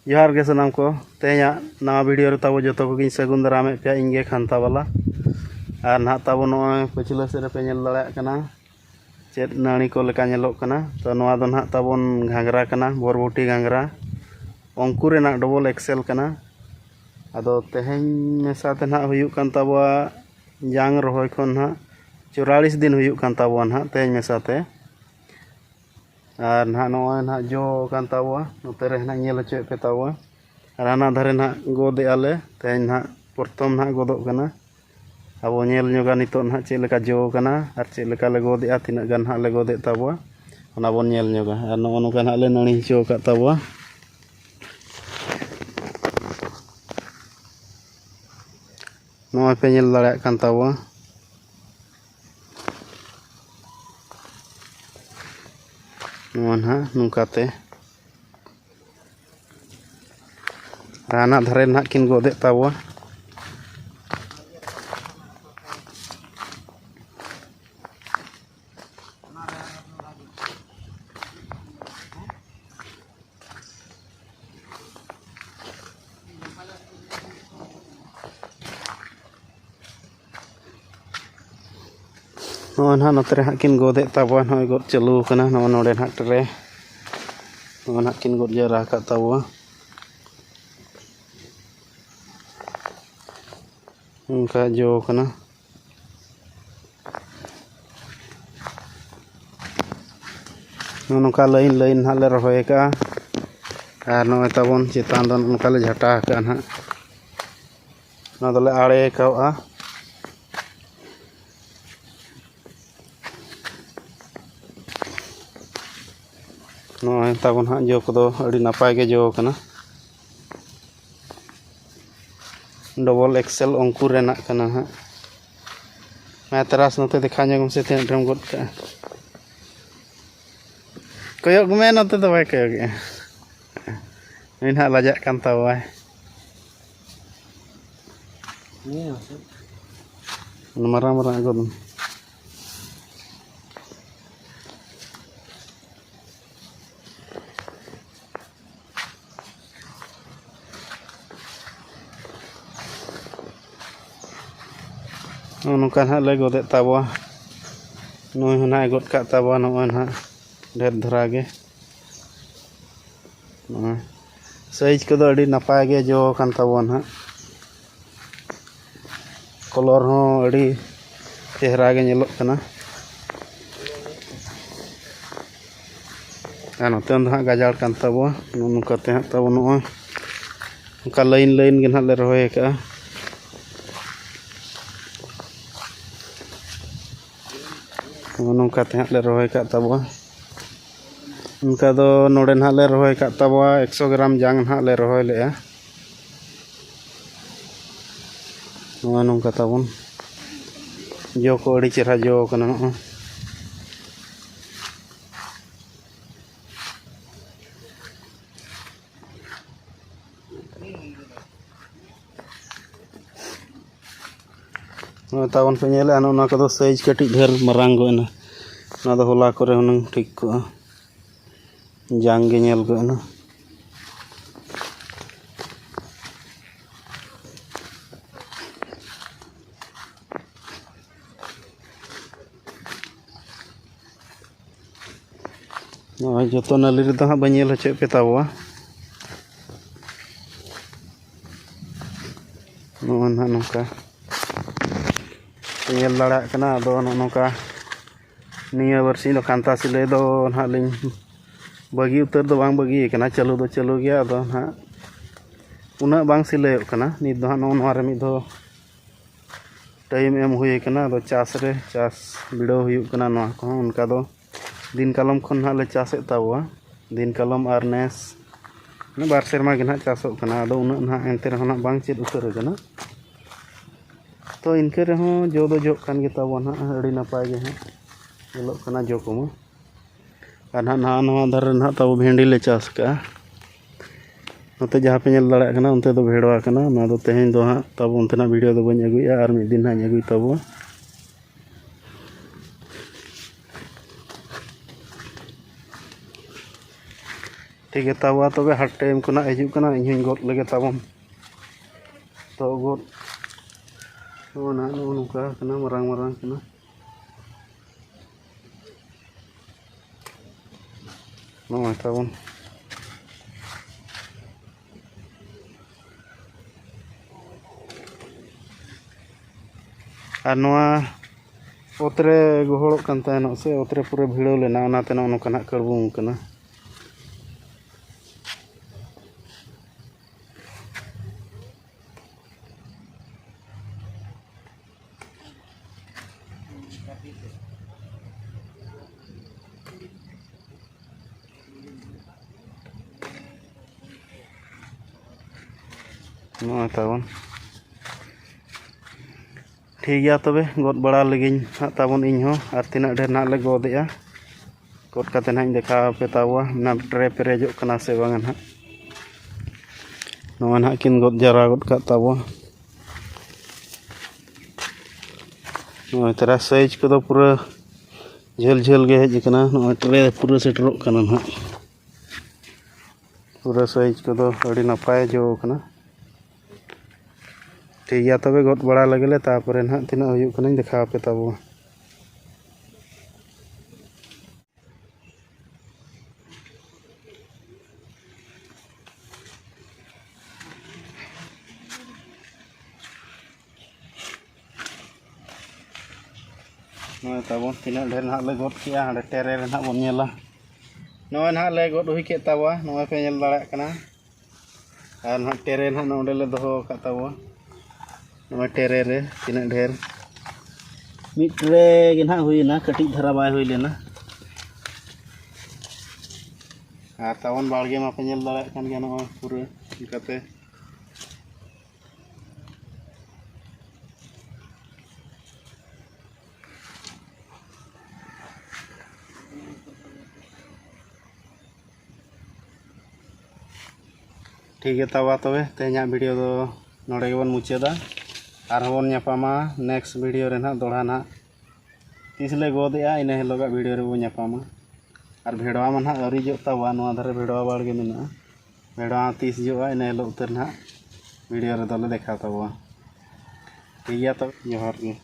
जोहार गे सानाम को तेहना नवा वीडियो रे ताबो जो को सगुन दारामे पे इंगे खानता वाला और ना ताबो नय पछिला से पे नेल दाड़ा कना चेत नाणी को लेका नेलोक कना तो नवा दो ना ताबोन घांगरा कना बोरबोटी घांगरा अंकुर ना डबल एक्सेल कना आदो तेहेन मेसा ते ना हुयु कान ताबो जांग रहोय खन ना 44 दिन हुयु कान ताबो ना तेहेन मेसा ते और ना नय ना जो कान ताबो नोते रे ना नेल हचे पे ताबो और हाना धारे ना गोदे आले तेहेन ना प्रथम ना गोदोग कना अब नेल ᱧᱚᱜᱟ नितो ना चेद लेका जो कना और चेद लेका ले गोदेआ तिना गान हा ले गोदे ताबो ओना बोन नेल ᱧᱚᱜᱟ और नो नोका ना ले नाणी हिचो का ताबो नो पे नेल दाड़ा कान ताबो नो ना नुकाते हाना धारे ना किन गोदे ताबो ना नोते रे किन गोदे ताबो नय गोद चालू कना नो नोडे ना रे नो ना किन गोद जरा का ताबो उनका जो कना नोका लाइन लाइन ना ले रहोय का और नो ताबोन चितान दन उनका ले झटा का ना ना दले आड़े कावा नो ताबोन हा जो को अड़ी नापाय के जो कना डबल एक्सेल अंकुर रेना कना हा मैं तरास नते देखा ᱧᱚᱜ से तीन ड्रम गोद का कयक में नते तो बाय कयक इन हा लाजा कान तावाय मारा मारा गोद नोका ना ले गोदे ताबो नय होना गोद का ताबो नय ना ढेर धरा गे साइज को अड़ी नपाय गे जो कान ताबो ना कलर हो अड़ी चेहरा गे नेलोक कना नोते हा गाजाड़ कान ताबो नुकाते हा ताबो नय उनका लाइन लाइन गे ना ले रहोय का नौका ते ले रहोय का ताबो उनका दो नोडे ना ले रहोय का ताबो 100 ग्राम जांग ना ले रहोय ले नो नौका ताबोन जो को अड़ी चेहरा जो कना ताबोन पे नेले ना को साइज कटी ढेर मरांग गोना ना दो होला करे हुन ठीक को जांग गे नेल गोना नो जतो नाली रे तो हा बनेल हचे पे ताबो नो ना नोका नेल दाड़ा कना दो नोका निया वर्षी नो कांता सिले दो ना लिंग बगी उतर दो बांग बगी कना चालू दो चालू गया दो ना उना बांग सिले कना नि दो नो नवा रे मि दो टाइम एम हुई कना दो चास बिड़ो हुयु कना नवा को उनका दो दिन कालम खन ना ले चासे ताबो दिन कालम आर नेस ने बार सेरमा गे ना चासो कना दो उना ना एंते रे ना बांग चेद उतर कना तो इनके रहो जो दो जो कान गे ताबो ना अड़ी नपाय गे हा नेलोक कना जो को और ना नवा धर ना ताबो भेंडी ले चास का नोते जहाँ पे नेल दाड़ा कना उनते दो भेड़वा कना ना दो तेहेन दो हा ताबो उनतेना वीडियो दो बन अगुया और मिद दिन हा अगुई ताबो ठीक है ताबा तबे हाट टाइम को हिजू कना इन गद लगे ताबन तो गद ना नौका मारांग मारांग कना नॉय ताबन और नोआ ओतरे गोहड़ों कान तायनो से ओतरे पूरे भिड़ो लेना ओनाते नोका कड़बुम कना नॉय ताबन ठीक गया तबे गद बड़ा लगिन ताबन इनहो और तीना ढेर ना ले गदेआ गद काते ना देखा पे तावा ना ट्रे पेरेजो कना से बांगा ना नवा ना किन गद जरा गद का तावा नवा तेरा साइज को पूरा झेल झेल गे हेज कना नवा ट्रे पूरा सेटरो कना ना पूरा साइज को अड़ी नपाय जो कना ठीक गया तबे गद बड़ा लगे तापरे ना तीना हुयु कना देखा पे ताबो नॉय ताबन तीना ढेर ना ले गद किया हाडे टेरे रे ना बन नेला नॉय ना ले गद हुई के ताबा नॉय पे नेल दाड़ा कना और ना टेरे ना नोडे ले दोहो का ताबा नॉय टेरे रे तीना ढेर मिट्रे के ना हुई ना कटी धरा बाय हुई लेना और ताबन बाड़गे मा पे नेल दाड़ा कन गया नॉय पूरे इनकाते ठीक है तावा तबे तेना वीडियो दो नोडे गेबन मुचादा और हबन न्यापामा नेक्स्ट वीडियो रे ना दोड़ा ना तीसले गदेआ इन हेलोगा वीडियो रे बो न्यापामा और भेड़वा मा ना अरी जो तावा नोआ धारे भेड़वा बाड़गे मेना भेड़वा तीस जोआ इन हेलो उतर ना वीडियो रे दोले देखा तावा ठीक गया तब जोहार गे।